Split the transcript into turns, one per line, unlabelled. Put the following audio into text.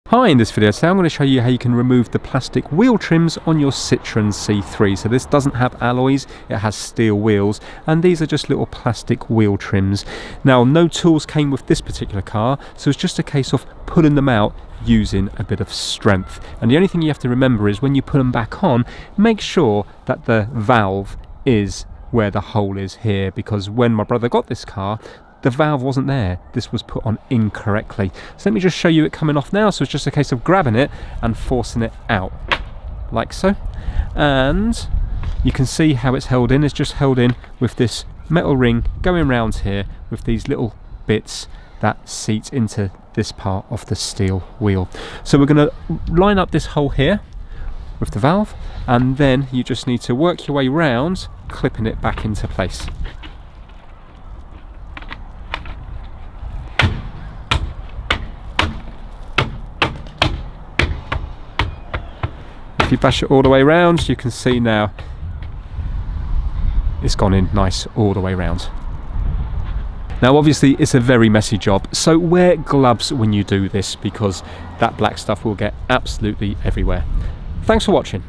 Hi, in this video today I'm going to show you how you can remove the plastic wheel trims on your Citroen C3. So this doesn't have alloys, it has steel wheels, and these are just little plastic wheel trims. Now, no tools came with this particular car, so it's just a case of pulling them out using a bit of strength. And the only thing you have to remember is when you put them back on, make sure that the valve is where the hole is here, because when my brother got this car, the valve wasn't there. This was put on incorrectly. So let me just show you it coming off now. So it's just a case of grabbing it and forcing it out like so, and you can see how it's held in. It's just held in with this metal ring going round here with these little bits that seat into this part of the steel wheel. So we're going to line up this hole here with the valve, and then you just need to work your way round, clipping it back into place. If you bash it all the way around, you can see now it's gone in nice all the way around. Now obviously it's a very messy job, so wear gloves when you do this because that black stuff will get absolutely everywhere. Thanks for watching.